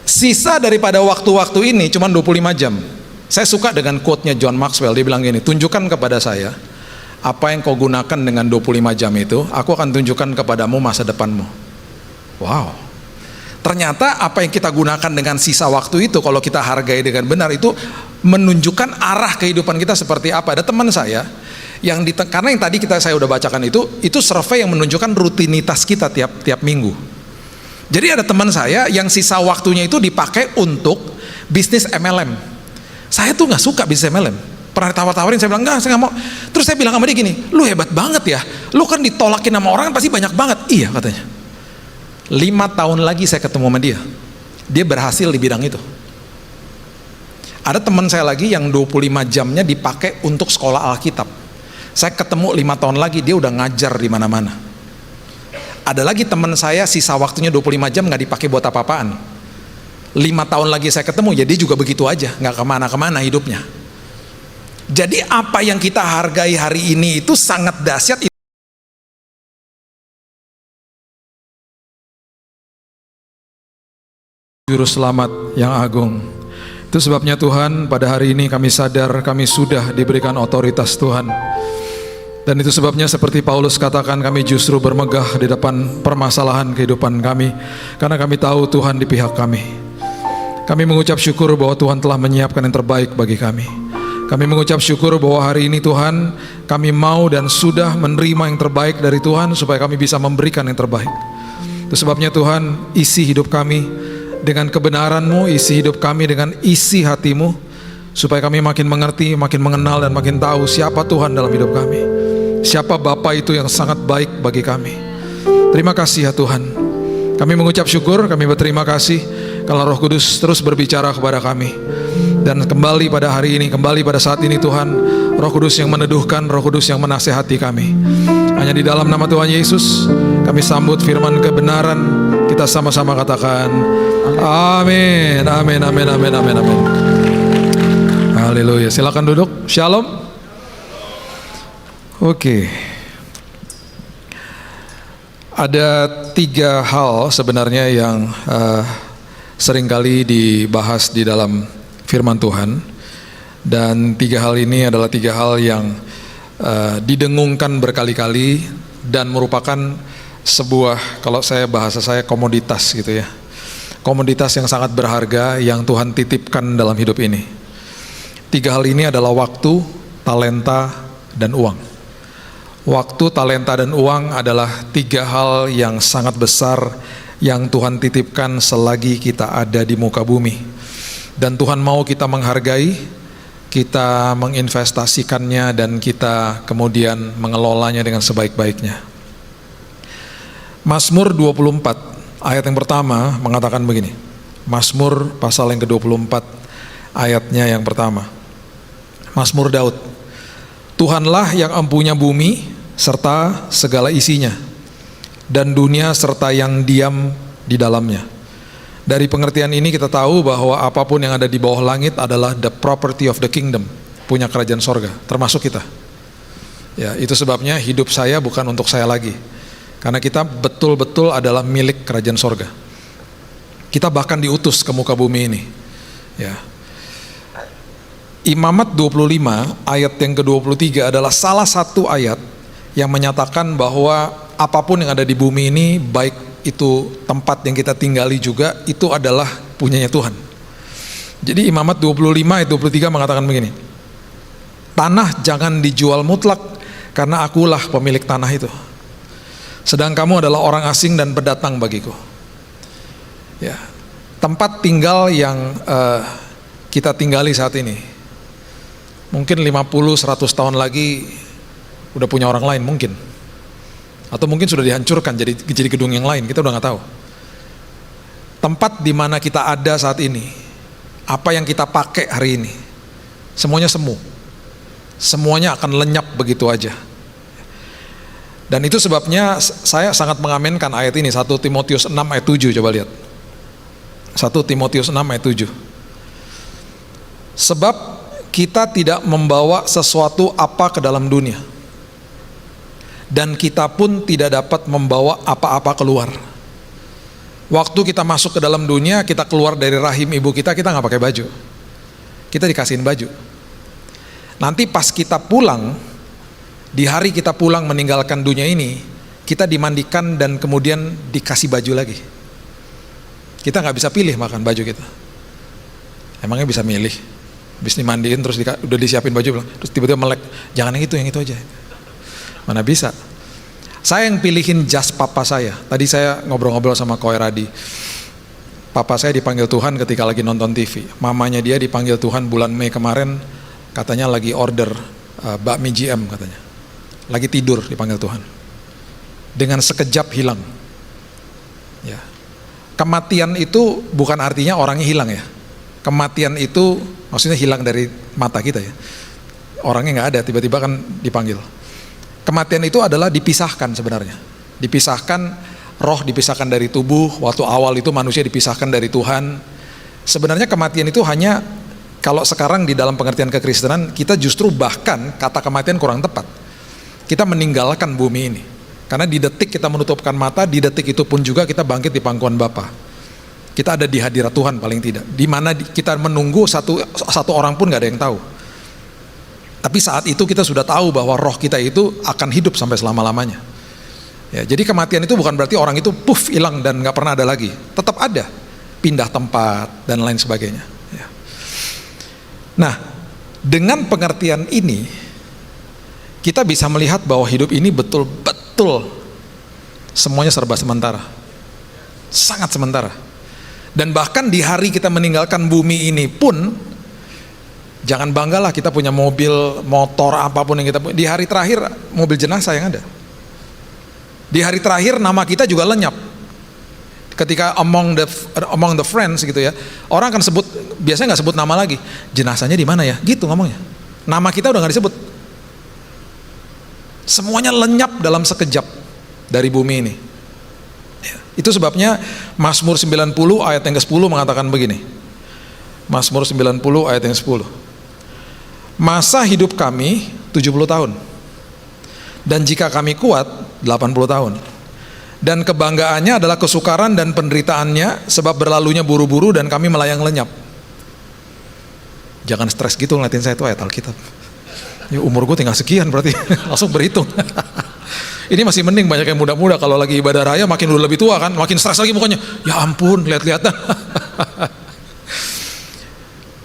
Sisa daripada waktu-waktu ini cuma 25 jam. Saya suka dengan quote-nya John Maxwell, dia bilang gini, tunjukkan kepada saya apa yang kau gunakan dengan 25 jam itu, aku akan tunjukkan kepadamu masa depanmu. Wow. Ternyata apa yang kita gunakan dengan sisa waktu itu, kalau kita hargai dengan benar, itu menunjukkan arah kehidupan kita seperti apa. Ada teman saya yang karena yang tadi saya udah bacakan itu survei yang menunjukkan rutinitas kita tiap minggu. Jadi ada teman saya yang sisa waktunya itu dipakai untuk bisnis MLM. Saya tuh nggak suka bisnis MLM. Pernah ditawar-tawarin, saya bilang enggak, saya nggak mau. Terus saya bilang sama dia gini, lu hebat banget ya, lu kan ditolakin sama orang pasti banyak banget. Iya katanya. 5 tahun lagi saya ketemu sama dia berhasil di bidang itu. Ada teman saya lagi yang 25 jamnya dipakai untuk sekolah Alkitab. Saya ketemu 5 tahun lagi dia udah ngajar di mana-mana. Ada lagi teman saya sisa waktunya 25 jam nggak dipakai buat apa-apaan. 5 tahun lagi saya ketemu, ya dia juga begitu aja, nggak kemana-kemana hidupnya. Jadi apa yang kita hargai hari ini itu sangat dahsyat. Juru selamat yang agung. Itu sebabnya Tuhan, pada hari ini kami sadar kami sudah diberikan otoritas Tuhan. Dan itu sebabnya seperti Paulus katakan, kami justru bermegah di depan permasalahan kehidupan kami, karena kami tahu Tuhan di pihak kami. Kami mengucap syukur bahwa Tuhan telah menyiapkan yang terbaik bagi kami. Kami mengucap syukur bahwa hari ini Tuhan, kami mau dan sudah menerima yang terbaik dari Tuhan, supaya kami bisa memberikan yang terbaik. Itu sebabnya Tuhan, isi hidup kami dengan kebenaran-Mu, isi hidup kami dengan isi hati-Mu, supaya kami makin mengerti, makin mengenal, dan makin tahu siapa Tuhan dalam hidup kami. Siapa Bapa itu yang sangat baik bagi kami. Terima kasih ya Tuhan. Kami mengucap syukur, kami berterima kasih kalau Roh Kudus terus berbicara kepada kami. Dan kembali pada hari ini, kembali pada saat ini Tuhan, Roh Kudus yang meneduhkan, Roh Kudus yang menasehati kami. Hanya di dalam nama Tuhan Yesus kami sambut firman kebenaran. Kita sama-sama katakan amin, amin, amin, amin, amin, amin. Haleluya. Silakan duduk. Shalom. Oke. Ada 3 hal sebenarnya yang seringkali dibahas di dalam firman Tuhan, dan 3 hal ini adalah 3 hal yang didengungkan berkali-kali dan merupakan sebuah, kalau bahasa saya komoditas gitu ya, komoditas yang sangat berharga yang Tuhan titipkan dalam hidup ini. 3 hal ini adalah waktu, talenta, dan uang. Waktu, talenta, dan uang adalah 3 hal yang sangat besar yang Tuhan titipkan selagi kita ada di muka bumi. Dan Tuhan mau kita menghargai, kita menginvestasikannya, dan kita kemudian mengelolanya dengan sebaik-baiknya. Mazmur 24 ayat yang pertama mengatakan begini. Mazmur pasal yang ke-24 ayatnya yang pertama. Mazmur Daud. Tuhanlah yang empunya bumi serta segala isinya, dan dunia serta yang diam di dalamnya. Dari pengertian ini kita tahu bahwa apapun yang ada di bawah langit adalah the property of the kingdom, punya kerajaan sorga, termasuk kita. Ya, itu sebabnya hidup saya bukan untuk saya lagi, karena kita betul-betul adalah milik kerajaan sorga. Kita bahkan diutus ke muka bumi ini. Ya. Imamat 25 ayat yang ke-23 adalah salah satu ayat yang menyatakan bahwa apapun yang ada di bumi ini, baik itu tempat yang kita tinggali juga, itu adalah punyanya Tuhan. Jadi Imamat 25 ayat 23 mengatakan begini, tanah jangan dijual mutlak, karena akulah pemilik tanah itu. Sedang kamu adalah orang asing dan pendatang bagiku. Ya, tempat tinggal yang kita tinggali saat ini, mungkin 50-100 tahun lagi udah punya orang lain mungkin, atau mungkin sudah dihancurkan jadi gedung yang lain, kita udah nggak tahu. Tempat di mana kita ada saat ini, apa yang kita pakai hari ini, semuanya semu, semuanya akan lenyap begitu aja. Dan itu sebabnya saya sangat mengamenkan ayat ini, 1 Timotius 6 ayat 7, coba lihat. 1 Timotius 6 ayat 7. Sebab kita tidak membawa sesuatu apa ke dalam dunia, dan kita pun tidak dapat membawa apa-apa keluar. Waktu kita masuk ke dalam dunia, kita keluar dari rahim ibu kita nggak pakai baju. Kita dikasihin baju. Nanti pas kita pulang, di hari kita pulang meninggalkan dunia ini, kita dimandikan dan kemudian dikasih baju lagi. Kita nggak bisa pilih makan baju kita. Emangnya bisa milih? Habis dimandiin terus udah disiapin baju, terus tiba-tiba melek, jangan yang itu aja. Mana bisa? Saya yang pilihin jas papa saya. Tadi saya ngobrol-ngobrol sama Koy Radi. Papa saya dipanggil Tuhan ketika lagi nonton TV. Mamanya dia dipanggil Tuhan bulan Mei kemarin, katanya lagi order bakmi GM katanya. Lagi tidur dipanggil Tuhan. Dengan sekejap hilang. Ya. Kematian itu bukan artinya orangnya hilang ya. Kematian itu maksudnya hilang dari mata kita ya. Orangnya nggak ada, tiba-tiba kan dipanggil. Kematian itu adalah dipisahkan sebenarnya. Dipisahkan, roh dipisahkan dari tubuh. Waktu awal itu manusia dipisahkan dari Tuhan. Sebenarnya kematian itu hanya, kalau sekarang di dalam pengertian kekristenan, kita justru bahkan kata kematian kurang tepat. Kita meninggalkan bumi ini. Karena di detik kita menutupkan mata, di detik itu pun juga kita bangkit di pangkuan Bapa. Kita ada di hadirat Tuhan paling tidak. Di mana kita menunggu satu orang pun nggak ada yang tahu. Tapi saat itu kita sudah tahu bahwa roh kita itu akan hidup sampai selama-lamanya. Ya, jadi kematian itu bukan berarti orang itu puff hilang dan nggak pernah ada lagi. Tetap ada, pindah tempat dan lain sebagainya. Ya. Nah, dengan pengertian ini kita bisa melihat bahwa hidup ini betul-betul semuanya serba sementara, sangat sementara. Dan bahkan di hari kita meninggalkan bumi ini pun, jangan banggalah kita punya mobil, motor, apapun yang kita punya. Di hari terakhir mobil jenazah yang ada. Di hari terakhir nama kita juga lenyap. Ketika among the friends gitu ya, orang akan sebut, biasanya nggak sebut nama lagi. Jenazahnya di mana ya? Gitu ngomongnya. Nama kita udah nggak disebut. Semuanya lenyap dalam sekejap dari bumi ini. Itu sebabnya Mazmur 90 ayat yang ke-10 mengatakan begini. Mazmur 90 ayat yang 10. Masa hidup kami 70 tahun. Dan jika kami kuat 80 tahun. Dan kebanggaannya adalah kesukaran dan penderitaannya, sebab berlalunya buru-buru dan kami melayang lenyap. Jangan stres gitu ngeliatin saya itu ayat Alkitab. Ya, umur gue tinggal sekian berarti langsung berhitung. Ini masih mending banyak yang muda-muda, kalau lagi ibadah raya makin udah lebih tua kan, makin stres lagi mukanya. Ya ampun, lihat-lihatan.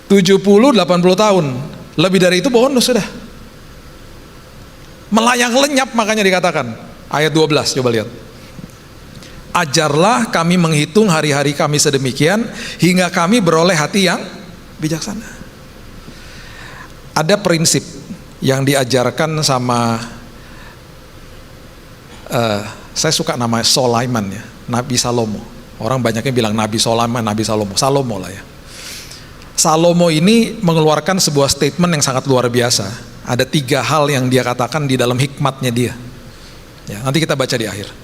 70-80 tahun, lebih dari itu bonus sudah. Melayang lenyap makanya dikatakan. Ayat 12 coba lihat. Ajarlah kami menghitung hari-hari kami sedemikian hingga kami beroleh hati yang bijaksana. Ada prinsip yang diajarkan sama saya suka nama Sulaiman ya, Nabi Salomo. Orang banyaknya bilang Nabi Sulaiman, Nabi Salomo, Salomo lah ya. Salomo ini mengeluarkan sebuah statement yang sangat luar biasa. Ada 3 hal yang dia katakan di dalam hikmatnya dia. Ya, nanti kita baca di akhir.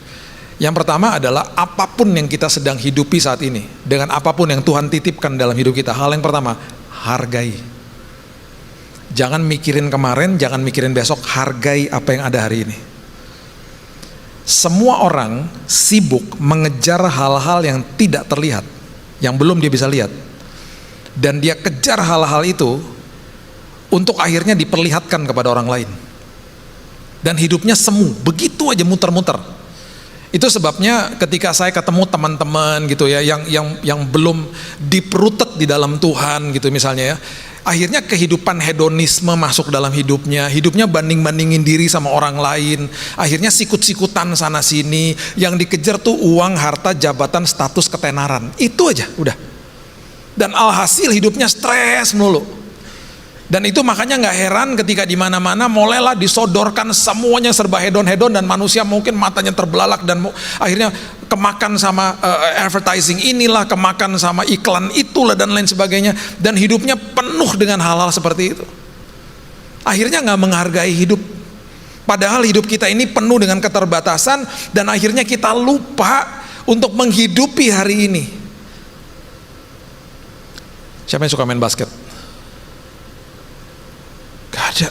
Yang pertama adalah apapun yang kita sedang hidupi saat ini, dengan apapun yang Tuhan titipkan dalam hidup kita, hal yang pertama, hargai. Jangan mikirin kemarin, jangan mikirin besok, hargai apa yang ada hari ini. Semua orang sibuk mengejar hal-hal yang tidak terlihat, yang belum dia bisa lihat. Dan dia kejar hal-hal itu untuk akhirnya diperlihatkan kepada orang lain. Dan hidupnya semu, begitu aja muter-muter. Itu sebabnya ketika saya ketemu teman-teman gitu ya, yang belum deep rooted di dalam Tuhan gitu misalnya ya, akhirnya kehidupan hedonisme masuk dalam hidupnya, hidupnya banding-bandingin diri sama orang lain, akhirnya sikut-sikutan sana sini, yang dikejar tuh uang, harta, jabatan, status, ketenaran, itu aja udah. Dan alhasil hidupnya stres melulu. Dan itu makanya nggak heran ketika di mana-mana mulailah disodorkan semuanya serba hedon-hedon, dan manusia mungkin matanya terbelalak dan akhirnya kemakan sama advertising inilah, kemakan sama iklan itulah dan lain sebagainya, dan hidupnya penuh dengan hal-hal seperti itu. Akhirnya nggak menghargai hidup. Padahal hidup kita ini penuh dengan keterbatasan, dan akhirnya kita lupa untuk menghidupi hari ini. Siapa yang suka main basket? Gak ada.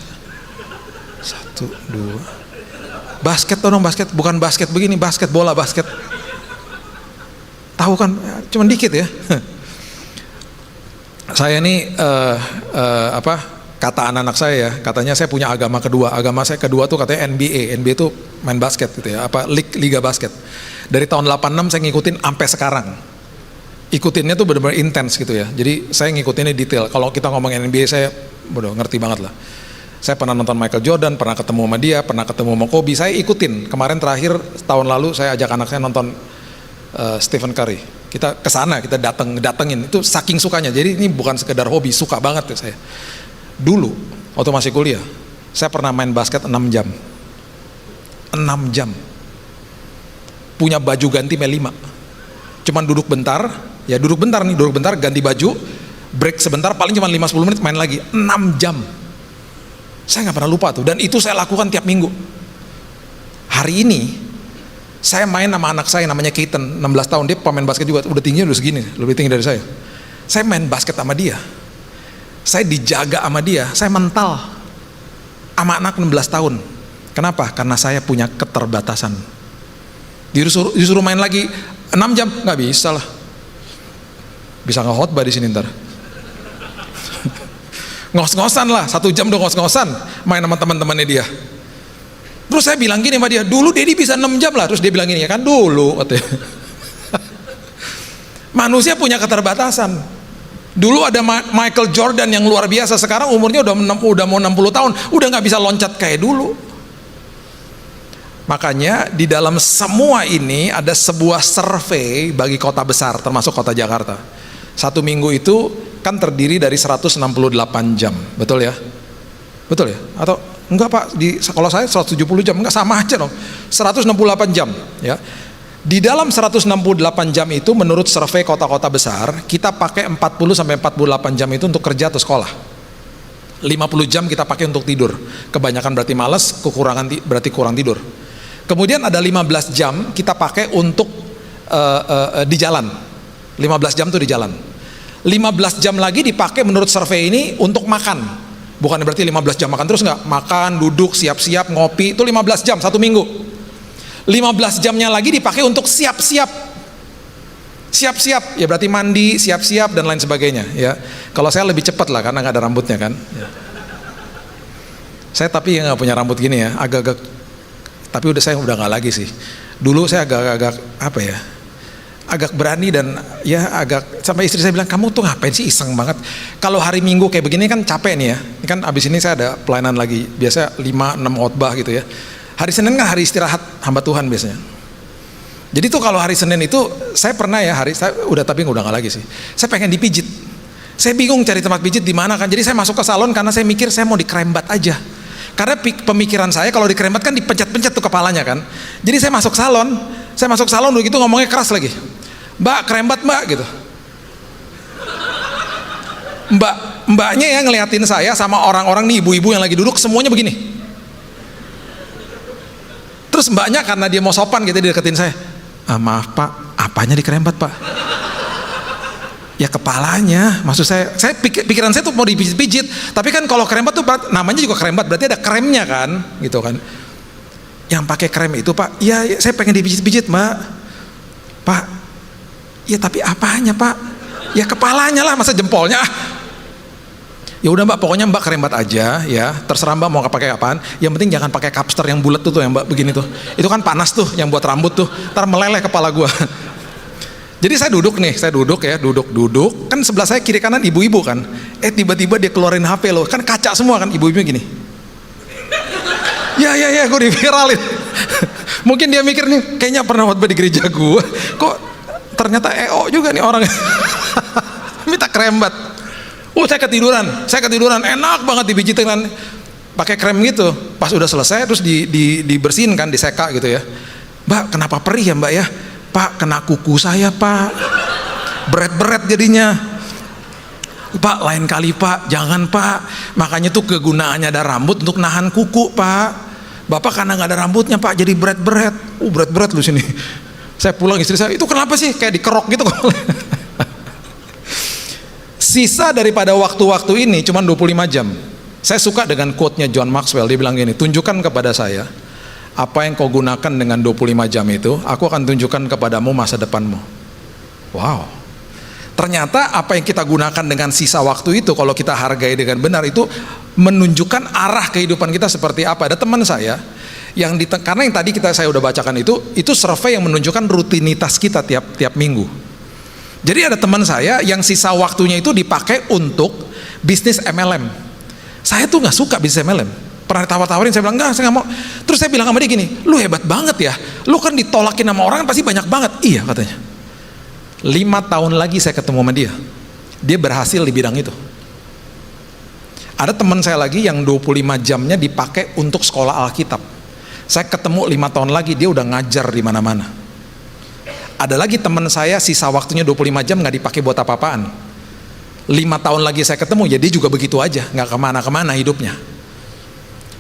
1, 2. Basket, tolong basket, bukan basket begini, basket bola basket. Tahu tahu kan, cuman dikit ya. Saya ini kata anak-anak saya ya, katanya saya punya agama kedua. Agama saya kedua tuh katanya NBA. NBA tuh main basket gitu ya, liga basket. Dari tahun 86 saya ngikutin sampai sekarang. Ikutinnya tuh benar-benar intens gitu ya. Jadi saya ngikutinnya detail. Kalau kita ngomong NBA saya ngerti banget lah. Saya pernah nonton Michael Jordan, pernah ketemu sama dia, pernah ketemu sama Kobe. Saya ikutin. Kemarin terakhir tahun lalu saya ajak anak saya nonton Stephen Curry. Kita kesana, kita datengin. Itu saking sukanya. Jadi ini bukan sekedar hobi, suka banget ya saya. Dulu waktu masih kuliah, saya pernah main basket 6 jam. 6 jam. Punya baju ganti 5. Cuman duduk bentar, ganti baju, break sebentar, paling cuma 5-10 menit main lagi. 6 jam. Saya nggak pernah lupa tuh, dan itu saya lakukan tiap minggu. Hari ini saya main sama anak saya namanya Keaton, 16 tahun, dia pemain basket juga, udah tingginya udah segini, lebih tinggi dari saya. Saya main basket sama dia, saya dijaga sama dia, saya mental sama anak 16 tahun. Kenapa? Karena saya punya keterbatasan. Disuruh main lagi 6 jam, nggak bisa lah. Bisa nge-khotbah di sini ntar. Ngos-ngosan lah, 1 jam udah ngos-ngosan main sama teman-temannya dia. Terus saya bilang gini sama dia, dulu Dedi bisa 6 jam lah. Terus dia bilang gini, ya kan dulu katanya. Manusia punya keterbatasan. Dulu ada Michael Jordan yang luar biasa, sekarang umurnya udah mau 60 tahun, udah nggak bisa loncat kayak dulu. Makanya di dalam semua ini ada sebuah survei bagi kota besar, termasuk kota Jakarta. 1 minggu itu kan terdiri dari 168 jam, betul ya? Betul ya? Atau enggak Pak, kalau saya 170 jam, enggak, sama aja dong. 168 jam ya. Di dalam 168 jam itu menurut survei kota-kota besar, kita pakai 40 sampai 48 jam itu untuk kerja atau sekolah. 50 jam kita pakai untuk tidur. Kebanyakan berarti malas, berarti kurang tidur. Kemudian ada 15 jam kita pakai untuk di jalan. 15 jam tuh di jalan. 15 jam lagi dipakai menurut survei ini untuk makan. Bukan berarti 15 jam makan terus, nggak, makan, duduk, siap-siap, ngopi, itu 15 jam 1 minggu. 15 jamnya lagi dipakai untuk siap-siap, ya berarti mandi, siap-siap dan lain sebagainya ya. Kalau saya lebih cepat lah karena nggak ada rambutnya kan ya. Saya tapi nggak punya rambut gini ya, agak-agak, tapi saya udah nggak lagi sih. Dulu saya agak-agak apa ya, agak berani dan ya agak, sampai istri saya bilang, kamu tuh ngapain sih, iseng banget. Kalau hari Minggu kayak begini kan capek nih ya, ini kan abis ini saya ada pelayanan lagi, biasa 5-6 khotbah gitu ya. Hari Senin kan hari istirahat hamba Tuhan biasanya. Jadi tuh kalau hari Senin itu saya pernah ya, saya udah nggak lagi sih, saya pengen dipijit. Saya bingung cari tempat pijit di mana kan, jadi saya masuk ke salon karena saya mikir saya mau dikrembat aja. Karena pemikiran saya kalau dikrembat kan dipencet-pencet tuh kepalanya kan. Jadi saya masuk salon begitu ngomongnya keras lagi. Mbak, krembat mbak gitu. Mbaknya yang ngeliatin saya sama orang-orang nih, ibu-ibu yang lagi duduk semuanya begini. Terus mbaknya karena dia mau sopan gitu, dia deketin saya. Maaf pak, apanya dikrembat pak? Ya kepalanya, maksud saya pikiran saya tuh mau dipijit-pijit. Tapi kan kalau krembat tuh namanya juga krembat, berarti ada kremnya kan, gitu kan. Yang pakai krem itu pak, ya saya pengen dipijit-pijit mbak. Pak, ya tapi apanya pak? Ya kepalanya lah, masa jempolnya? Ya udah mbak, pokoknya mbak krembat aja ya, terserah mbak mau pakai apaan. Yang penting jangan pakai kapster yang bulat tuh yang mbak begini tuh. Itu kan panas tuh, yang buat rambut tuh, ntar meleleh kepala gua. Jadi saya duduk kan sebelah saya kiri kanan ibu-ibu kan. Tiba-tiba dia keluarin HP loh, kan kaca semua kan, ibu-ibunya gini. Ya gue diviralin. Mungkin dia mikir nih, kayaknya pernah khotbah di gereja gue, kok ternyata EO juga nih orang. Minta krembat. Saya ketiduran, enak banget dipijitin kan, pakai krem gitu. Pas udah selesai terus dibersihin kan, diseka gitu ya. Mbak, kenapa perih ya mbak ya? Pak, kena kuku saya pak, berat jadinya. Pak, lain kali pak, jangan pak. Makanya tuh kegunaannya ada rambut untuk nahan kuku pak. Bapak karena nggak ada rambutnya pak, jadi berat. Berat lu sini. Saya pulang, istri saya, itu kenapa sih kayak dikerok gitu. Sisa daripada waktu-waktu ini cuma 25 jam. Saya suka dengan quote-nya John Maxwell, dia bilang gini, tunjukkan kepada saya apa yang kau gunakan dengan 25 jam itu, aku akan tunjukkan kepadamu masa depanmu. Wow. Ternyata apa yang kita gunakan dengan sisa waktu itu, kalau kita hargai dengan benar, itu menunjukkan arah kehidupan kita seperti apa. Ada teman saya yang karena yang tadi saya udah bacakan itu survei yang menunjukkan rutinitas kita tiap minggu. Jadi ada teman saya yang sisa waktunya itu dipakai untuk bisnis MLM. Saya tuh nggak suka bisnis MLM. Pernah ditawar-tawarin, saya bilang enggak, saya nggak mau. Terus saya bilang sama dia gini, lu hebat banget ya, lu kan ditolakin sama orang pasti banyak banget. Iya, katanya. 5 tahun lagi saya ketemu sama dia berhasil di bidang itu. Ada teman saya lagi yang 25 jamnya dipakai untuk sekolah Alkitab. Saya ketemu 5 tahun lagi dia udah ngajar di mana-mana. Ada lagi teman saya sisa waktunya 25 jam nggak dipakai buat apa-apaan. 5 tahun lagi saya ketemu, ya dia juga begitu aja, nggak kemana-kemana hidupnya.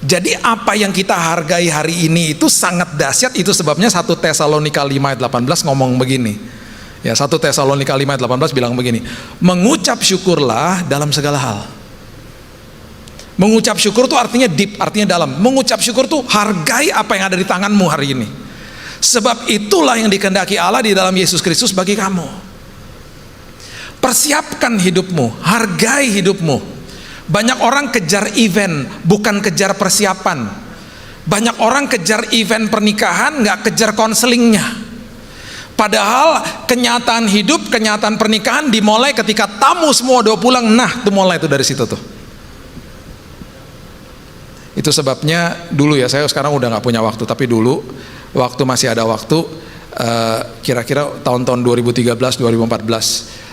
Jadi apa yang kita hargai hari ini itu sangat dahsyat. Itu sebabnya 1 Tesalonika 5 ayat 18 ngomong begini. Ya, 1 Tesalonika 5 ayat 18 bilang begini, mengucap syukurlah dalam segala hal. Mengucap syukur itu artinya deep, artinya dalam. Mengucap syukur itu hargai apa yang ada di tanganmu hari ini. Sebab itulah yang dikehendaki Allah di dalam Yesus Kristus bagi kamu. Persiapkan hidupmu, hargai hidupmu. Banyak orang kejar event, bukan kejar persiapan. Banyak orang kejar event pernikahan, nggak kejar konselingnya. Padahal kenyataan hidup, kenyataan pernikahan dimulai ketika tamu semua udah pulang. Nah, itu mulai itu dari situ tuh. Itu sebabnya dulu ya, saya sekarang udah nggak punya waktu, tapi dulu waktu masih ada waktu, kira-kira tahun-tahun 2013, 2014,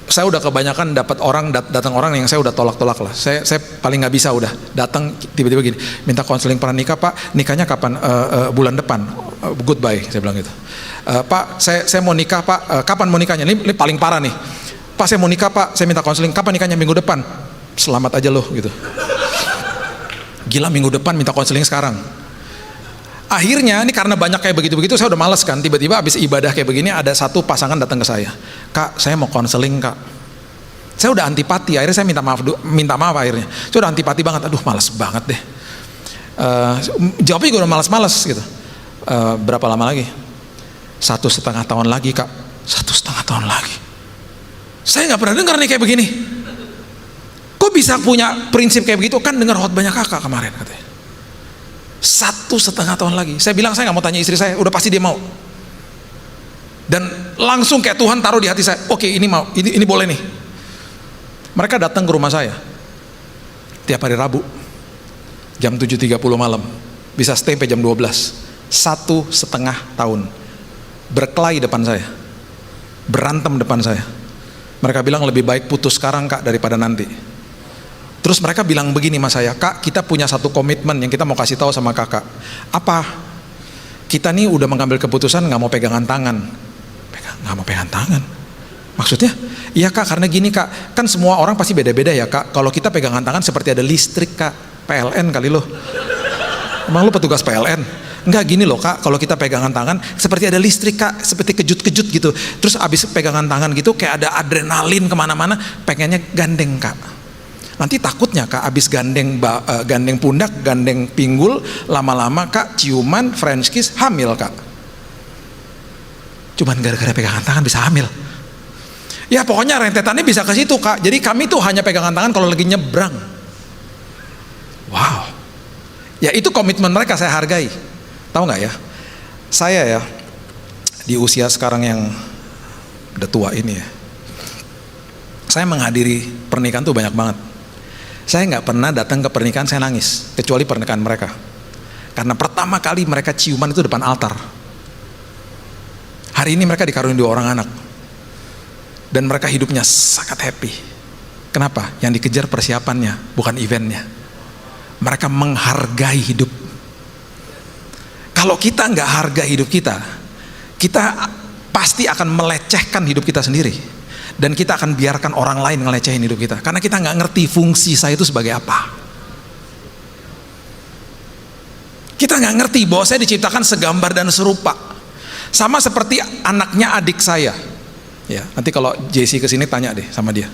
saya udah kebanyakan dapat orang datang orang yang saya udah tolak-tolak lah. Saya paling nggak bisa udah datang tiba-tiba gini, minta konseling pranikah Pak, nikahnya kapan? Bulan depan. Goodbye, saya bilang gitu. Pak, saya mau nikah Pak, kapan mau nikahnya? Ini paling parah nih. Pak, saya mau nikah Pak, saya minta konseling, kapan nikahnya? Minggu depan. Selamat aja loh gitu. Gila, minggu depan minta konseling sekarang. Akhirnya ini karena banyak kayak begitu-begitu, saya udah males kan. Tiba-tiba habis ibadah kayak begini ada satu pasangan datang ke saya, Kak, saya mau konseling Kak. Saya udah antipati, akhirnya saya minta maaf akhirnya. Saya udah antipati banget, aduh males banget deh. Jawabnya juga udah males-males gitu. Berapa lama lagi? 1,5 tahun lagi Kak. 1,5 tahun lagi. Saya nggak pernah dengar nih kayak begini. Kok bisa punya prinsip kayak begitu? Kan dengar khotbahnya kakak kemarin katanya. 1,5 tahun lagi. Saya bilang saya nggak mau tanya istri saya, udah pasti dia mau. Dan langsung kayak Tuhan taruh di hati saya, oke ini mau, ini boleh nih. Mereka datang ke rumah saya tiap hari Rabu jam 7.30 malam, bisa stay sampai jam 12. 1,5 tahun berkelahi depan saya, berantem depan saya. Mereka bilang lebih baik putus sekarang Kak daripada nanti. Terus mereka bilang begini sama saya, Kak, kita punya satu komitmen yang kita mau kasih tahu sama kakak. Apa? Kita nih udah mengambil keputusan nggak mau pegangan tangan. Nggak mau pegangan tangan? Maksudnya? Iya Kak, karena gini Kak, kan semua orang pasti beda-beda ya Kak. Kalau kita pegangan tangan seperti ada listrik Kak, PLN kali loh. Emang lu petugas PLN? Enggak, gini loh Kak, kalau kita pegangan tangan seperti ada listrik Kak, seperti kejut-kejut gitu. Terus abis pegangan tangan gitu kayak ada adrenalin kemana-mana, pengennya gandeng Kak. Nanti takutnya Kak, abis gandeng pundak, gandeng pinggul, lama-lama Kak ciuman, French kiss, hamil Kak. Cuman gara-gara pegangan tangan bisa hamil. Ya pokoknya rentetannya bisa ke situ Kak. Jadi kami tuh hanya pegangan tangan kalau lagi nyebrang. Wow. Ya itu komitmen mereka, saya hargai. Tahu nggak ya? Saya ya di usia sekarang yang udah tua ini ya, saya menghadiri pernikahan tuh banyak banget. Saya nggak pernah datang ke pernikahan saya nangis, kecuali pernikahan mereka. Karena pertama kali mereka ciuman itu depan altar. Hari ini mereka dikaruniai 2 orang anak. Dan mereka hidupnya sangat happy. Kenapa? Yang dikejar persiapannya, bukan eventnya. Mereka menghargai hidup. Kalau kita nggak hargai hidup kita pasti akan melecehkan hidup kita sendiri. Dan kita akan biarkan orang lain ngelecehin hidup kita, karena kita nggak ngerti fungsi saya itu sebagai apa. Kita nggak ngerti bahwa saya diciptakan segambar dan serupa, sama seperti anaknya adik saya. Ya, nanti kalau JC kesini tanya deh sama dia.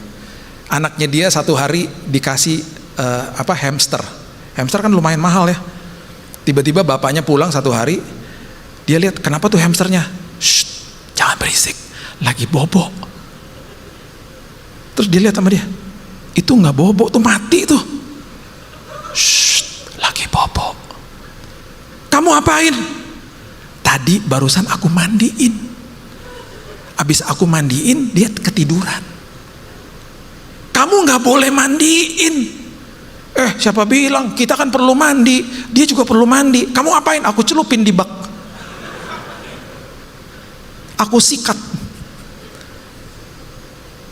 Anaknya dia satu hari dikasih hamster. Hamster kan lumayan mahal ya. Tiba-tiba bapaknya pulang satu hari, dia lihat kenapa tuh hamsternya? Shh, jangan berisik. lagi bobo. Terus dia lihat sama dia, itu nggak bobo, tuh mati tuh. Shh, lagi bobo. Kamu apain? Tadi barusan aku mandiin. Abis aku mandiin, dia ketiduran. Kamu nggak boleh mandiin. Siapa bilang? Kita kan perlu mandi. Dia juga perlu mandi. Kamu apain? Aku celupin di bak. Aku sikat.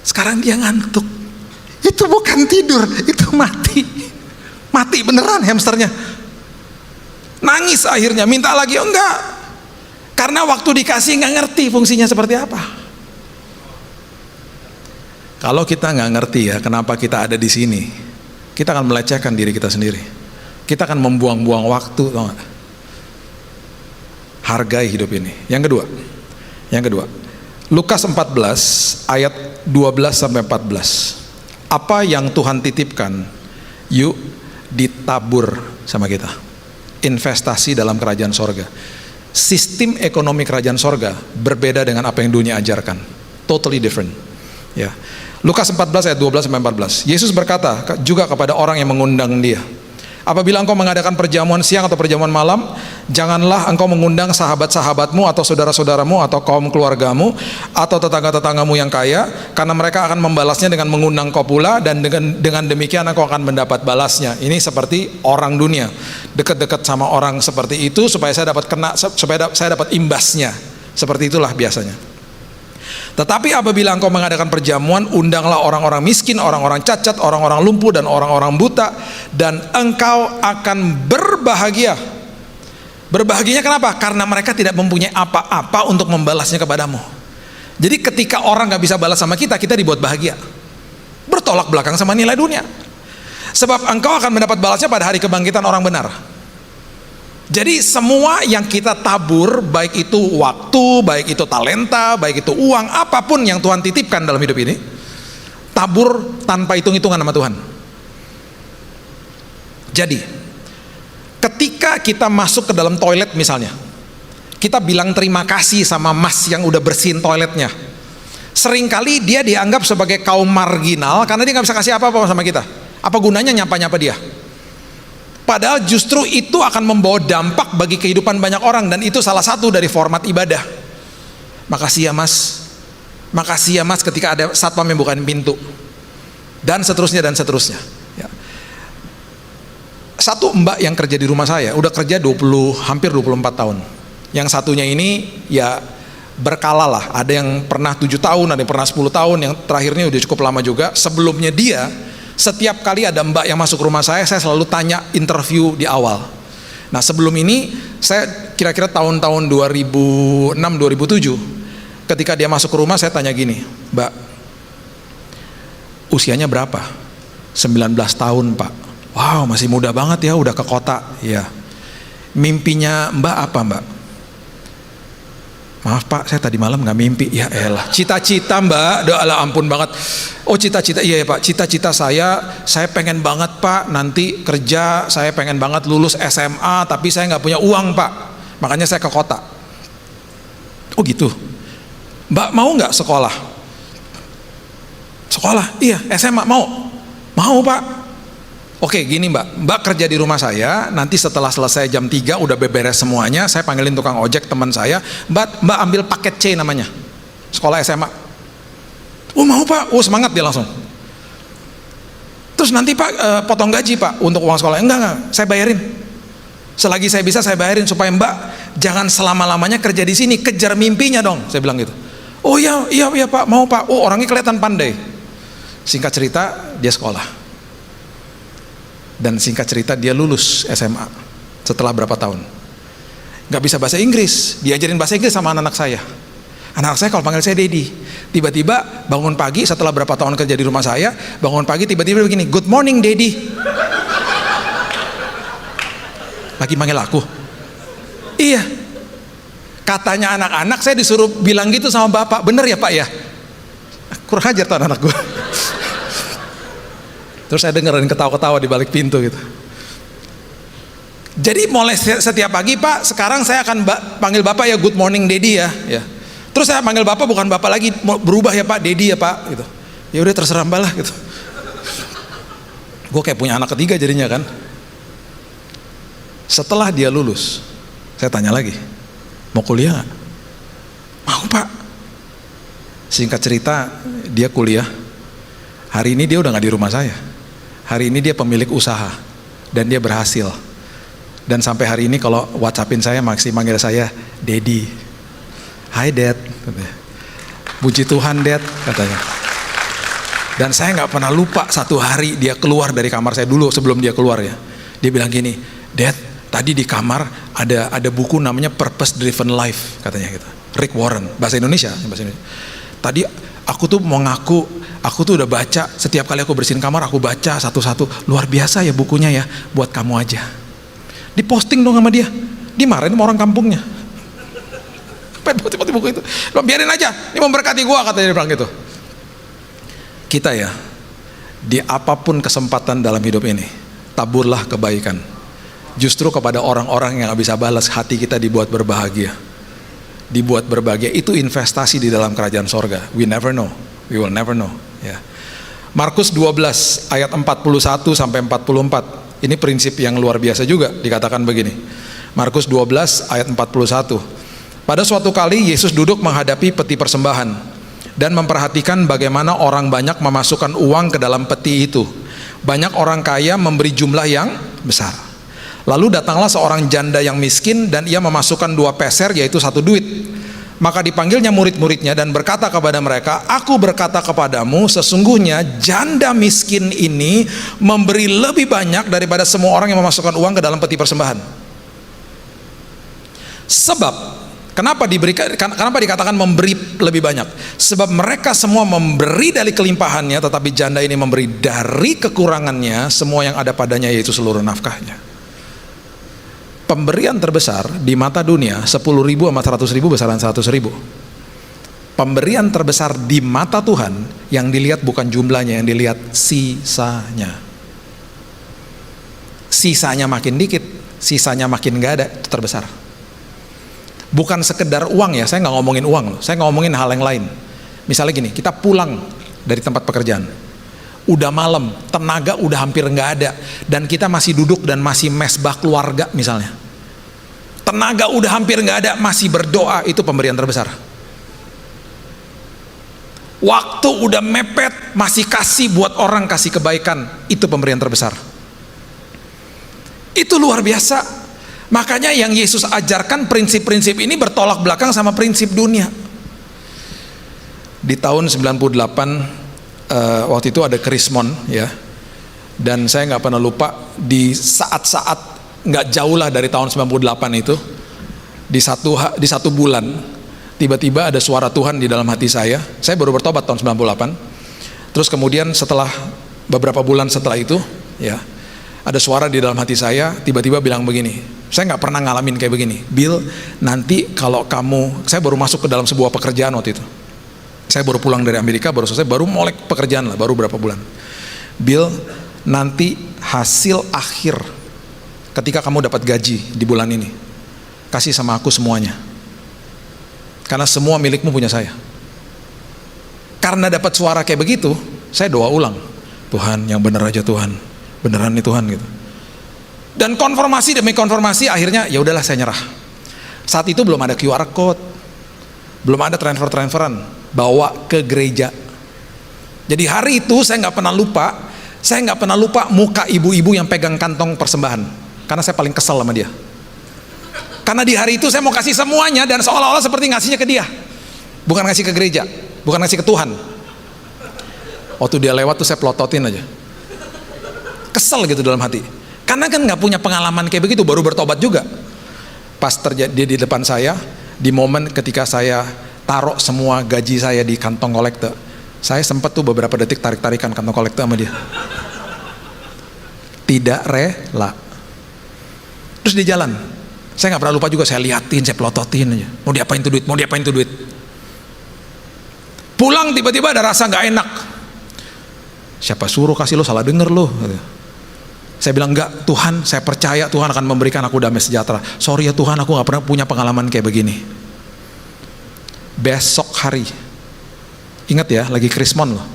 Sekarang dia ngantuk. Itu bukan tidur, itu mati. Mati beneran hamsternya. Nangis akhirnya, minta lagi, enggak. Karena waktu dikasih nggak ngerti fungsinya seperti apa. Kalau kita nggak ngerti ya, kenapa kita ada di sini, kita akan melecehkan diri kita sendiri. Kita akan membuang-buang waktu, tau gak? Hargai hidup ini. Yang kedua, Lukas 14 ayat 12 sampai 14. Apa yang Tuhan titipkan, yuk ditabur sama kita. Investasi dalam kerajaan sorga. Sistem ekonomi kerajaan sorga berbeda dengan apa yang dunia ajarkan. Totally different. Ya. Lukas 14 ayat 12 sampai 14. Yesus berkata juga kepada orang yang mengundang dia, apabila engkau mengadakan perjamuan siang atau perjamuan malam, janganlah engkau mengundang sahabat-sahabatmu atau saudara-saudaramu atau kaum keluargamu atau tetangga-tetanggamu yang kaya, karena mereka akan membalasnya dengan mengundang kau pula, dan dengan demikian engkau akan mendapat balasnya. Ini seperti orang dunia, dekat-dekat sama orang seperti itu supaya saya dapat supaya saya dapat imbasnya. Seperti itulah biasanya. Tetapi apabila engkau mengadakan perjamuan, undanglah orang-orang miskin, orang-orang cacat, orang-orang lumpuh, dan orang-orang buta, dan engkau akan berbahagia. Berbahagianya kenapa? Karena mereka tidak mempunyai apa-apa untuk membalasnya kepadamu. Jadi ketika orang gak bisa balas sama kita, kita dibuat bahagia. Bertolak belakang sama nilai dunia. Sebab engkau akan mendapat balasnya pada hari kebangkitan orang benar. Jadi semua yang kita tabur, baik itu waktu, baik itu talenta, baik itu uang, apapun yang Tuhan titipkan dalam hidup ini, tabur tanpa hitung-hitungan sama Tuhan. Jadi ketika kita masuk ke dalam toilet misalnya, kita bilang terima kasih sama mas yang udah bersihin toiletnya. Seringkali dia dianggap sebagai kaum marginal karena dia gak bisa kasih apa-apa sama kita. Apa gunanya nyapa-nyapa dia? Padahal justru itu akan membawa dampak bagi kehidupan banyak orang, dan itu salah satu dari format ibadah. Makasih ya mas ketika ada satpam yang bukain pintu, dan seterusnya ya. Satu mbak yang kerja di rumah saya udah kerja hampir 24 tahun. Yang satunya ini ya berkala lah, ada yang pernah 7 tahun, ada yang pernah 10 tahun, yang terakhirnya udah cukup lama juga. Sebelumnya dia, setiap kali ada mbak yang masuk rumah saya selalu tanya interview di awal. Nah sebelum ini, saya kira-kira tahun-tahun 2006-2007, ketika dia masuk ke rumah saya tanya gini, mbak, usianya berapa? 19 tahun pak. Wow, masih muda banget ya, udah ke kota. Ya. Mimpinya mbak apa mbak? Maaf pak, saya tadi malam nggak mimpi. Ya elah, cita-cita mbak, alah ampun banget. Oh cita-cita, iya ya pak, cita-cita saya pengen banget pak, nanti kerja, saya pengen banget lulus SMA, tapi saya nggak punya uang pak, makanya saya ke kota. Oh gitu. Mbak mau nggak sekolah? Sekolah, iya SMA mau pak. Oke gini mbak kerja di rumah saya, nanti setelah selesai jam 3 udah beberes semuanya, saya panggilin tukang ojek teman saya, mbak ambil paket C namanya, sekolah SMA. Oh mau pak, oh semangat dia langsung. Terus nanti pak potong gaji pak untuk uang sekolah. Enggak, saya bayarin. Selagi saya bisa saya bayarin, supaya mbak jangan selama-lamanya kerja di sini, kejar mimpinya dong, saya bilang gitu. Oh iya pak, mau pak. Oh orangnya kelihatan pandai. Singkat cerita dia sekolah. Dan singkat cerita dia lulus SMA setelah berapa tahun. Gak bisa bahasa Inggris, diajarin bahasa Inggris sama anak-anak saya. Anak saya kalau panggil saya Dedi, tiba-tiba bangun pagi setelah berapa tahun kerja di rumah saya, bangun pagi tiba-tiba begini, good morning Dedi. Lagi manggil aku. Iya. Katanya anak-anak, saya disuruh bilang gitu sama bapak, bener ya pak ya? Kurang ajar tuh anak gue. Terus saya dengerin ketawa-ketawa di balik pintu gitu. Jadi mulai setiap pagi pak, sekarang saya akan panggil bapak ya good morning Dedi ya. Terus saya manggil bapak, bukan bapak lagi, mau berubah ya pak, Dedi ya pak gitu. Ya udah terserah mbak lah gitu. Gue kayak punya anak ketiga jadinya kan. Setelah dia lulus, saya tanya lagi, mau kuliah nggak? Mau pak. Singkat cerita, dia kuliah. Hari ini dia udah nggak di rumah saya. Hari ini dia pemilik usaha dan dia berhasil. Dan sampai hari ini kalau WhatsAppin saya masih manggil saya Dedi. Hai Dad, katanya. Puji Tuhan Dad, katanya. Dan saya nggak pernah lupa satu hari dia keluar dari kamar saya dulu sebelum dia keluar ya. Dia bilang gini, Dad, tadi di kamar ada buku namanya Purpose Driven Life, katanya gitu. Rick Warren, bahasa Indonesia. Tadi aku tuh mau ngaku, aku tuh udah baca, setiap kali aku bersihin kamar aku baca satu-satu. Luar biasa ya bukunya ya, buat kamu aja. Diposting dong sama dia, dimarahin sama orang kampungnya. Apa buku itu? Biarin aja, ini memberkati gua, katanya dia bilang gitu. Kita ya, di apapun kesempatan dalam hidup ini, taburlah kebaikan. Justru kepada orang-orang yang gak bisa balas, hati kita dibuat berbahagia. Dibuat berbahagia, itu investasi di dalam kerajaan sorga. We never know, we will never know ya. Markus 12 ayat 41 sampai 44. Ini prinsip yang luar biasa juga, dikatakan begini. Markus 12 ayat 41. Pada suatu kali Yesus duduk menghadapi peti persembahan dan memperhatikan bagaimana orang banyak memasukkan uang ke dalam peti itu. Banyak orang kaya memberi jumlah yang besar. Lalu datanglah seorang janda yang miskin dan ia memasukkan 2 peser, yaitu 1 duit. Maka dipanggilnya murid-muridnya dan berkata kepada mereka, aku berkata kepadamu, sesungguhnya janda miskin ini memberi lebih banyak daripada semua orang yang memasukkan uang ke dalam peti persembahan. Sebab kenapa dikatakan memberi lebih banyak? Sebab mereka semua memberi dari kelimpahannya, tetapi janda ini memberi dari kekurangannya semua yang ada padanya, yaitu seluruh nafkahnya. Pemberian terbesar di mata dunia 10.000 sama 100.000 besaran 100.000. Pemberian terbesar di mata Tuhan yang dilihat bukan jumlahnya, yang dilihat sisanya. Sisanya makin dikit, sisanya makin gak ada, itu terbesar. Bukan sekedar uang ya, saya nggak ngomongin uang loh, saya ngomongin hal yang lain. Misalnya gini, kita pulang dari tempat pekerjaan, udah malam, tenaga udah hampir nggak ada, dan kita masih duduk dan masih mesbah keluarga misalnya. Tenaga udah hampir nggak ada, masih berdoa, itu pemberian terbesar. Waktu udah mepet, masih kasih buat orang, kasih kebaikan, itu pemberian terbesar. Itu luar biasa. Makanya yang Yesus ajarkan prinsip-prinsip ini bertolak belakang sama prinsip dunia. Di tahun 98 waktu itu ada Krismon ya, dan saya nggak pernah lupa di saat-saat nggak jauh lah dari tahun 98 itu, di satu bulan tiba-tiba ada suara Tuhan di dalam hati saya. Saya baru bertobat tahun 98. Terus kemudian setelah beberapa bulan setelah itu ya, ada suara di dalam hati saya tiba-tiba bilang begini. Saya nggak pernah ngalamin kayak begini, Bill, nanti kalau kamu, saya baru masuk ke dalam sebuah pekerjaan waktu itu. Saya baru pulang dari Amerika, baru selesai, baru mulai pekerjaan lah, baru berapa bulan. Bill, nanti hasil akhir ketika kamu dapat gaji di bulan ini, kasih sama aku semuanya. Karena semua milikmu punya saya. Karena dapat suara kayak begitu, saya doa ulang. Tuhan, yang bener aja Tuhan, beneran nih Tuhan gitu. Dan konfirmasi demi konfirmasi, akhirnya ya udahlah saya nyerah. Saat itu belum ada QR code, belum ada transferan, bawa ke gereja. Jadi hari itu saya nggak pernah lupa muka ibu-ibu yang pegang kantong persembahan, karena saya paling kesel sama dia. Karena di hari itu saya mau kasih semuanya dan seolah-olah seperti ngasihnya ke dia, bukan ngasih ke gereja, bukan ngasih ke Tuhan. Waktu dia lewat tuh saya pelototin aja, kesel gitu dalam hati. Karena kan nggak punya pengalaman kayak begitu, baru bertobat juga. Pas terjadi di depan saya, di momen ketika saya taruh semua gaji saya di kantong kolektor, saya sempat tuh beberapa detik tarik-tarikan kantong kolektor sama dia. Tidak rela. Terus di jalan, saya nggak pernah lupa juga, saya liatin, saya pelototin aja. Mau diapain tuh duit? Mau diapain tuh duit? Pulang tiba-tiba ada rasa nggak enak. Siapa suruh kasih lo, salah denger lo. Saya bilang enggak, Tuhan, saya percaya Tuhan akan memberikan aku damai sejahtera. Sorry ya Tuhan, aku gak pernah punya pengalaman kayak begini. besok hari. Ingat ya, lagi krismon loh.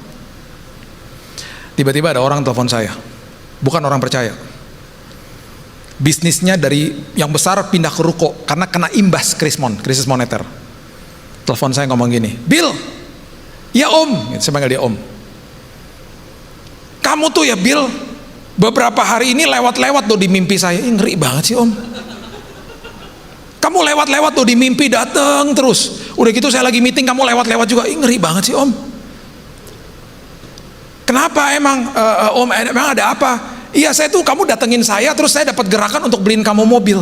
Tiba-tiba ada orang telepon saya, bukan orang percaya. Bisnisnya dari yang besar pindah ke ruko karena kena imbas krisis moneter. Telepon saya ngomong gini, Bill, ya om, saya panggil dia om. Kamu tuh ya Bill, beberapa hari ini lewat-lewat tuh di mimpi saya. Ngeri banget sih om. Kamu lewat-lewat tuh di mimpi, datang terus. Udah gitu saya lagi meeting, kamu lewat-lewat juga. Ngeri banget sih om. Kenapa emang om, emang ada apa? Iya, saya tuh, kamu datengin saya, terus saya dapat gerakan untuk beliin kamu mobil.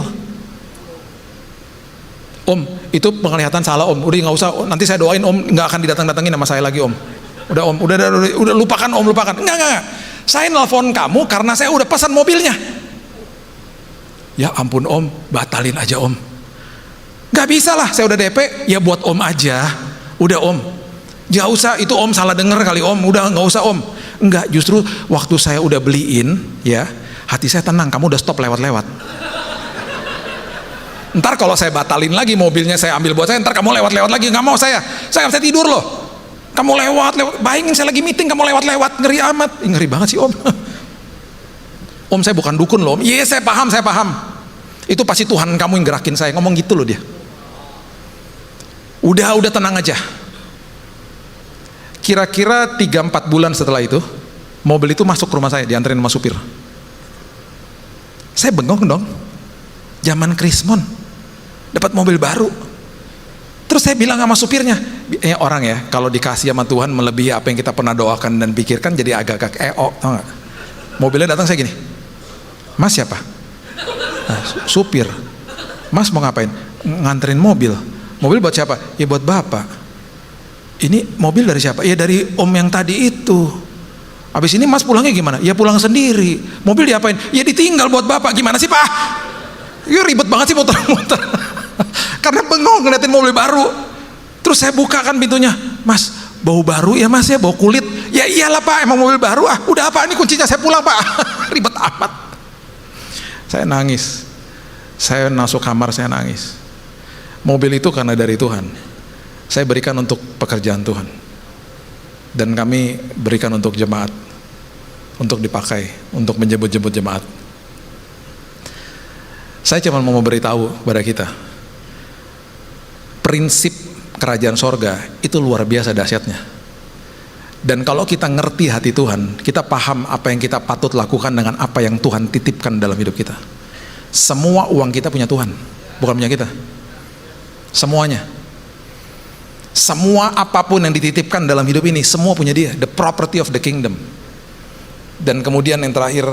Om, itu penglihatan salah om. Udah nggak usah, nanti saya doain om nggak akan didatang-datangin sama saya lagi om. Udah om, udah lupakan om, lupakan. Enggak. Saya nelfon kamu karena saya udah pesan mobilnya. Ya ampun om, batalin aja om. Nggak bisa lah, saya udah DP, ya buat om aja. Udah om, nggak usah, itu om salah denger kali om. Udah nggak usah om. Enggak, justru waktu saya udah beliin, ya hati saya tenang, kamu udah stop lewat-lewat. Ntar kalau saya batalin lagi mobilnya, saya ambil buat saya, ntar kamu lewat-lewat lagi. Nggak mau saya nggak bisa tidur loh. Kamu lewat, bayangin saya lagi meeting, kamu lewat-lewat, ngeri amat. Ngeri banget sih om. Om, saya bukan dukun loh om. Iya, saya paham. Itu pasti Tuhan kamu yang gerakin saya, ngomong gitu loh dia. Udah tenang aja. Kira-kira 3-4 bulan setelah itu, mobil itu masuk ke rumah saya, dianterin sama supir. Saya bengong dong. Zaman krismon, dapat mobil baru. Terus saya bilang sama supirnya, orang ya, kalau dikasih sama Tuhan melebihi apa yang kita pernah doakan dan pikirkan, jadi agak-agak tau gak? Mobilnya datang saya gini, Mas siapa? Nah, supir. Mas mau ngapain? Nganterin mobil. Mobil buat siapa? Ya buat bapak. Ini mobil dari siapa? Ya dari om yang tadi itu. Habis ini mas pulangnya gimana? Ya pulang sendiri. Mobil diapain? Ya ditinggal buat bapak. Gimana sih pak? Ya ribet banget sih muter-muter. Karena bengong ngeliatin mobil baru. Terus saya buka kan pintunya. Mas, bau baru ya mas ya, bau kulit. Ya iyalah pak, emang mobil baru. Udah apa, ini kuncinya, saya pulang pak. Ribet amat. Saya nangis. Saya masuk kamar, saya nangis. Mobil itu karena dari Tuhan. Saya berikan untuk pekerjaan Tuhan, dan kami berikan untuk jemaat, untuk dipakai, untuk menjemput-jemput jemaat. Saya cuma mau memberitahu kepada kita, prinsip kerajaan sorga itu luar biasa dahsyatnya. Dan kalau kita ngerti hati Tuhan, kita paham apa yang kita patut lakukan dengan apa yang Tuhan titipkan dalam hidup kita. Semua uang kita punya Tuhan, bukan punya kita. Semuanya. Semua apapun yang dititipkan dalam hidup ini, semua punya dia, the property of the kingdom. Dan kemudian yang terakhir,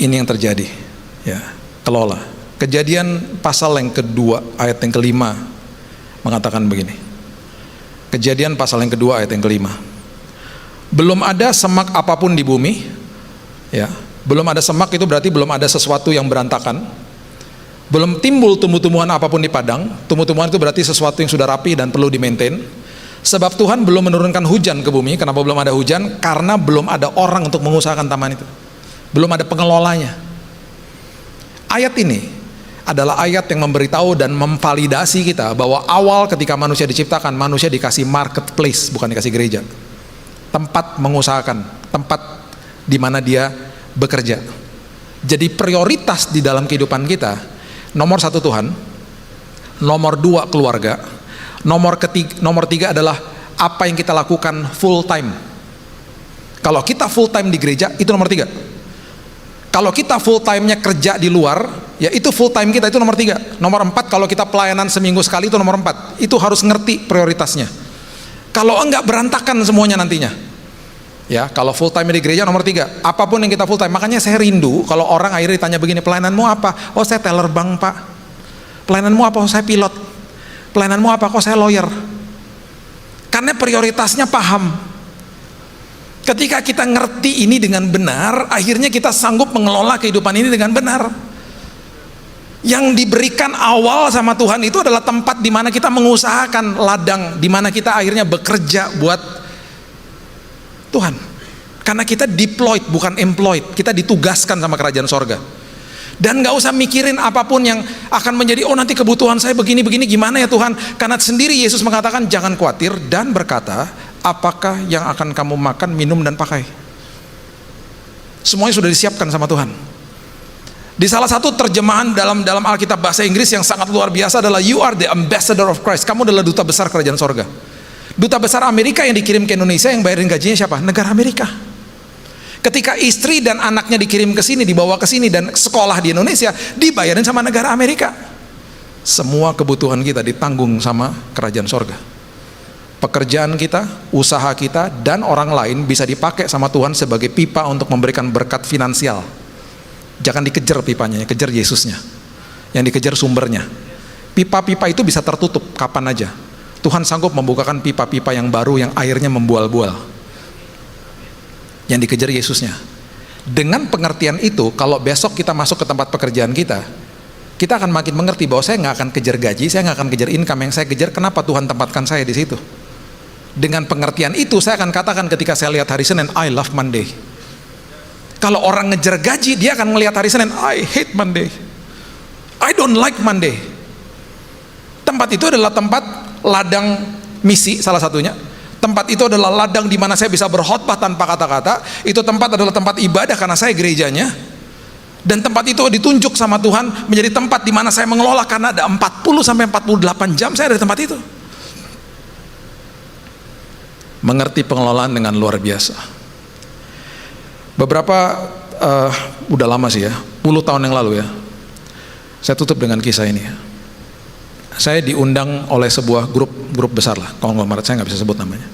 ini yang terjadi, ya, kelola. Kejadian pasal yang kedua, ayat yang kelima, mengatakan begini. Kejadian pasal yang kedua, ayat yang kelima. Belum ada semak apapun di bumi, ya, belum ada semak itu berarti belum ada sesuatu yang berantakan. Belum timbul tumbuh-tumbuhan apapun di padang. Tumbuh-tumbuhan itu berarti sesuatu yang sudah rapi dan perlu di-maintain. Sebab Tuhan belum menurunkan hujan ke bumi. Kenapa belum ada hujan? Karena belum ada orang untuk mengusahakan taman itu. Belum ada pengelolanya. Ayat ini adalah ayat yang memberitahu dan memvalidasi kita bahwa awal ketika manusia diciptakan, manusia dikasih marketplace, bukan dikasih gereja. Tempat mengusahakan, tempat di mana dia bekerja. Jadi prioritas di dalam kehidupan kita, nomor 1 Tuhan, nomor 2 keluarga, nomor 3 adalah apa yang kita lakukan full time. Kalau kita full time di gereja, itu nomor 3. Kalau kita full time-nya kerja di luar, ya itu full time kita, itu nomor 3. Nomor 4, kalau kita pelayanan seminggu sekali, itu nomor 4. Itu harus ngerti prioritasnya. Kalau enggak, berantakan semuanya nantinya. Ya, kalau full time di gereja nomor 3. Apapun yang kita full time. Makanya saya rindu kalau orang akhirnya ditanya begini, pelayananmu apa? Oh saya teller bank pak. Pelayananmu apa? Oh saya pilot. Pelayananmu apa? Kok saya lawyer. Karena prioritasnya paham. Ketika kita ngerti ini dengan benar, akhirnya kita sanggup mengelola kehidupan ini dengan benar. Yang diberikan awal sama Tuhan itu adalah tempat di mana kita mengusahakan ladang, di mana kita akhirnya bekerja buat Tuhan. Karena kita deployed bukan employed, kita ditugaskan sama kerajaan sorga. Dan gak usah mikirin apapun yang akan menjadi, oh nanti kebutuhan saya begini-begini gimana ya Tuhan. Karena sendiri Yesus mengatakan jangan khawatir dan berkata, apakah yang akan kamu makan, minum, dan pakai. Semuanya sudah disiapkan sama Tuhan. Di salah satu terjemahan dalam Alkitab bahasa Inggris yang sangat luar biasa adalah you are the ambassador of Christ. Kamu adalah duta besar kerajaan sorga. Duta besar Amerika yang dikirim ke Indonesia, yang bayarin gajinya siapa? Negara Amerika. Ketika istri dan anaknya dikirim ke sini, dibawa ke sini, dan sekolah di Indonesia dibayarin sama negara Amerika. Semua kebutuhan kita ditanggung sama kerajaan sorga. Pekerjaan kita, usaha kita, dan orang lain bisa dipakai sama Tuhan sebagai pipa untuk memberikan berkat finansial. Jangan dikejar pipanya, kejar Yesusnya. Yang dikejar sumbernya. Pipa-pipa itu bisa tertutup kapan aja. Tuhan sanggup membukakan pipa-pipa yang baru yang airnya membual-bual. Yang dikejar Yesusnya. Dengan pengertian itu, kalau besok kita masuk ke tempat pekerjaan kita akan makin mengerti bahwa saya nggak akan kejar gaji, saya nggak akan kejar income. Yang saya kejar, kenapa Tuhan tempatkan saya di situ. Dengan pengertian itu, saya akan katakan ketika saya lihat hari Senin, I love Monday. Kalau orang ngejar gaji, dia akan melihat hari Senin, I hate Monday, I don't like Monday. Tempat itu adalah tempat ladang misi, salah satunya. Tempat itu adalah ladang di mana saya bisa berkhotbah tanpa kata-kata. Itu tempat adalah tempat ibadah karena saya gerejanya. Dan tempat itu ditunjuk sama Tuhan menjadi tempat di mana saya mengelola, karena ada 40 sampai 48 jam saya ada di tempat itu. Mengerti pengelolaan dengan luar biasa. Beberapa udah lama sih ya, puluh tahun yang lalu ya. Saya tutup dengan kisah ini. Saya diundang oleh sebuah grup besar lah, konglomerat, saya nggak bisa sebut namanya,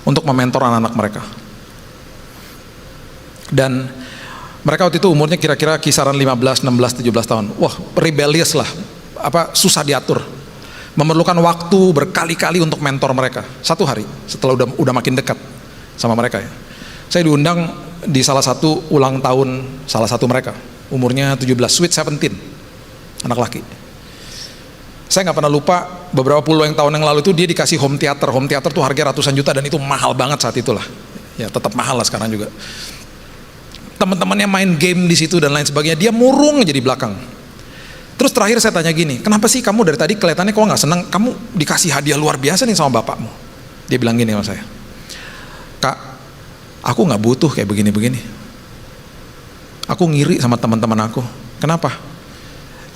untuk mementor anak-anak mereka. Dan mereka waktu itu umurnya kira-kira kisaran 15, 16, 17 tahun. Wah, rebellious lah, susah diatur. Memerlukan waktu berkali-kali untuk mentor mereka. Satu hari setelah udah makin dekat sama mereka ya, saya diundang di salah satu ulang tahun salah satu mereka, umurnya 17, sweet 17, anak laki. Saya nggak pernah lupa, beberapa puluh tahun yang lalu itu dia dikasih home theater. Home theater tuh harga ratusan juta, dan itu mahal banget saat itulah. Ya tetap mahal lah sekarang juga. Teman-temannya main game di situ dan lain sebagainya, dia murung aja di belakang. Terus terakhir saya tanya gini, kenapa sih kamu dari tadi kelihatannya kok nggak senang? Kamu dikasih hadiah luar biasa nih sama bapakmu. Dia bilang gini sama saya, Kak, aku nggak butuh kayak begini-begini. Aku ngiri sama teman-teman aku. Kenapa?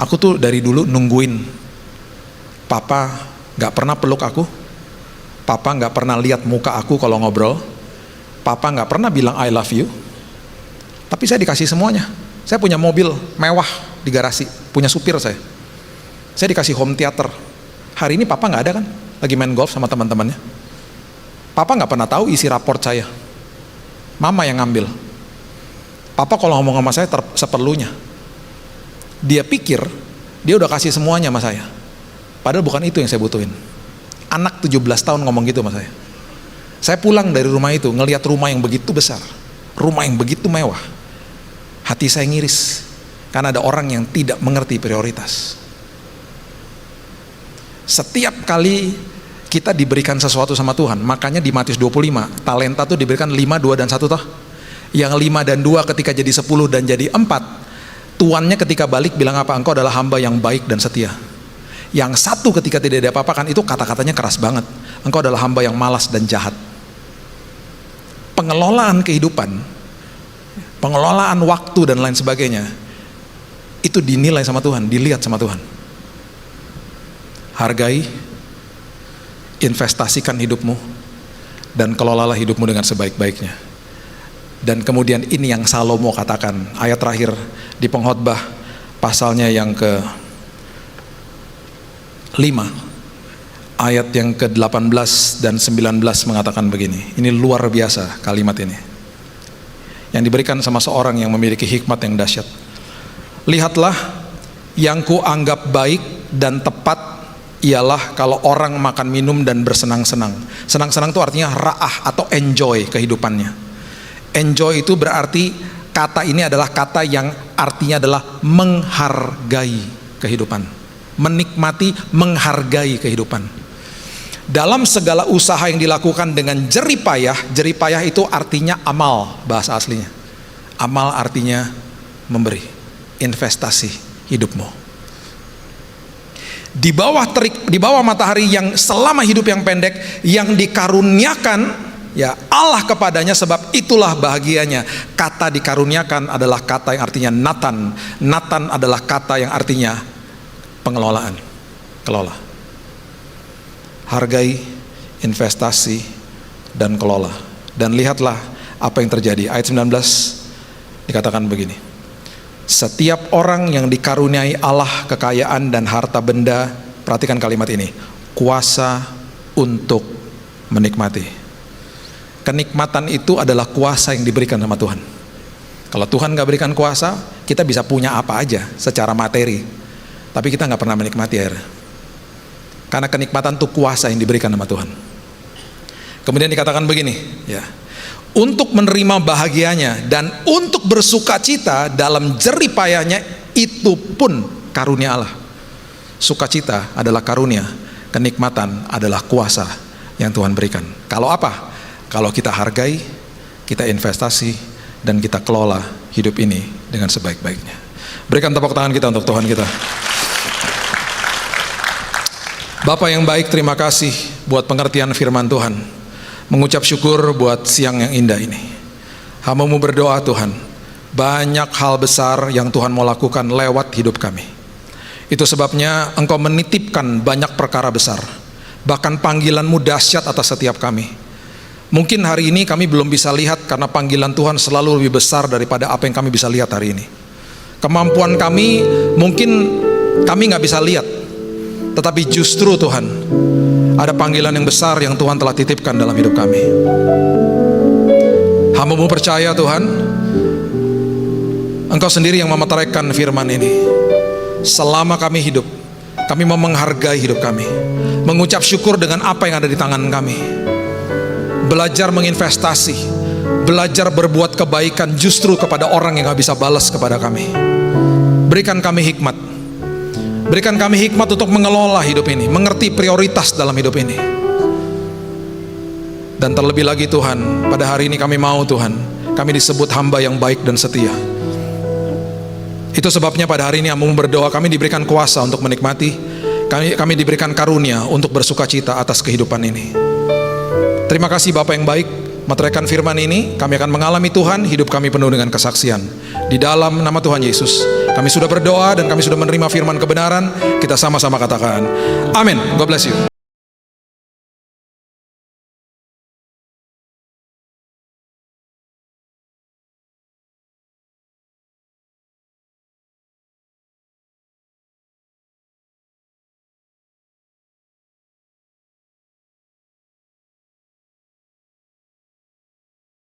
Aku tuh dari dulu nungguin Papa gak pernah peluk aku, Papa gak pernah lihat muka aku kalau ngobrol, Papa gak pernah bilang I love you. Tapi saya dikasih semuanya. Saya punya mobil mewah di garasi, punya supir saya dikasih home theater. Hari ini Papa gak ada kan, lagi main golf sama teman-temannya. Papa gak pernah tahu isi raport saya, Mama yang ngambil. Papa kalau ngomong sama saya seperlunya. Dia pikir dia udah kasih semuanya sama saya, padahal bukan itu yang saya butuhin. Anak 17 tahun ngomong gitu sama saya. Saya pulang dari rumah itu, ngelihat rumah yang begitu besar, rumah yang begitu mewah. Hati saya ngiris, karena ada orang yang tidak mengerti prioritas. Setiap kali kita diberikan sesuatu sama Tuhan, makanya di Matius 25, talenta tuh diberikan 5, 2, dan 1 toh. Yang 5 dan 2 ketika jadi 10 dan jadi 4, tuannya ketika balik bilang apa? Engkau adalah hamba yang baik dan setia. Yang 1 ketika tidak diapa-apakan, itu kata-katanya keras banget. Engkau adalah hamba yang malas dan jahat. Pengelolaan kehidupan, pengelolaan waktu dan lain sebagainya, itu dinilai sama Tuhan, dilihat sama Tuhan. Hargai, investasikan hidupmu, dan kelolalah hidupmu dengan sebaik-baiknya. Dan kemudian ini yang Salomo katakan, ayat terakhir di Pengkhotbah pasalnya yang ke-5, ayat yang ke-18 dan 19 mengatakan begini. Ini luar biasa kalimat ini, yang diberikan sama seorang yang memiliki hikmat yang dahsyat. Lihatlah, yang kuanggap baik dan tepat ialah kalau orang makan minum dan bersenang-senang. Senang-senang itu artinya ra'ah atau enjoy kehidupannya. Enjoy itu berarti, kata ini adalah kata yang artinya adalah menghargai kehidupan, menikmati, menghargai kehidupan. Dalam segala usaha yang dilakukan dengan jeripayah, jeripayah itu artinya amal, bahasa aslinya. Amal artinya memberi. investasi hidupmu. Di bawah matahari yang selama hidup yang pendek, yang dikaruniakan ya Allah kepadanya, sebab itulah bahagianya. Kata dikaruniakan adalah kata yang artinya Nathan. Nathan adalah kata yang artinya pengelolaan, kelola. Hargai, investasi, dan kelola. Dan lihatlah apa yang terjadi. Ayat 19 dikatakan begini: setiap orang yang dikaruniai Allah kekayaan dan harta benda, perhatikan kalimat ini, kuasa untuk menikmati. Kenikmatan itu adalah kuasa yang diberikan sama Tuhan. Kalau Tuhan gak berikan kuasa, kita bisa punya apa aja secara materi, tapi kita gak pernah menikmati akhirnya. Karena kenikmatan itu kuasa yang diberikan sama Tuhan. Kemudian dikatakan begini, ya, untuk menerima bahagianya dan untuk bersuka cita dalam jerih payahnya, itu pun karunia Allah. Sukacita adalah karunia, kenikmatan adalah kuasa yang Tuhan berikan. Kalau apa? Kalau kita hargai, kita investasi, dan kita kelola hidup ini dengan sebaik-baiknya. Berikan tepuk tangan kita untuk Tuhan kita. Bapa yang baik, terima kasih buat pengertian firman Tuhan. Mengucap syukur buat siang yang indah ini. Hamba-Mu berdoa Tuhan, banyak hal besar yang Tuhan mau lakukan lewat hidup kami. Itu sebabnya Engkau menitipkan banyak perkara besar, bahkan panggilan-Mu dahsyat atas setiap kami. Mungkin hari ini kami belum bisa lihat karena panggilan Tuhan selalu lebih besar daripada apa yang kami bisa lihat hari ini. Kemampuan kami mungkin kami gak bisa lihat, tetapi justru Tuhan, ada panggilan yang besar yang Tuhan telah titipkan dalam hidup kami. Hamba-Mu percaya Tuhan, Engkau sendiri yang memeteraikan firman ini. Selama kami hidup, kami mau menghargai hidup kami, mengucap syukur dengan apa yang ada di tangan kami, belajar menginvestasi, belajar berbuat kebaikan justru kepada orang yang gak bisa balas kepada kami. Berikan kami hikmat, berikan kami hikmat untuk mengelola hidup ini, mengerti prioritas dalam hidup ini. Dan terlebih lagi Tuhan, pada hari ini kami mau Tuhan, kami disebut hamba yang baik dan setia. Itu sebabnya pada hari ini Hamba-Mu berdoa, kami diberikan kuasa untuk menikmati, kami diberikan karunia untuk bersuka cita atas kehidupan ini. Terima kasih Bapa yang baik, meteraikan firman ini, kami akan mengalami Tuhan, hidup kami penuh dengan kesaksian. Di dalam nama Tuhan Yesus, kami sudah berdoa dan kami sudah menerima firman kebenaran. Kita sama-sama katakan, amin. God bless you.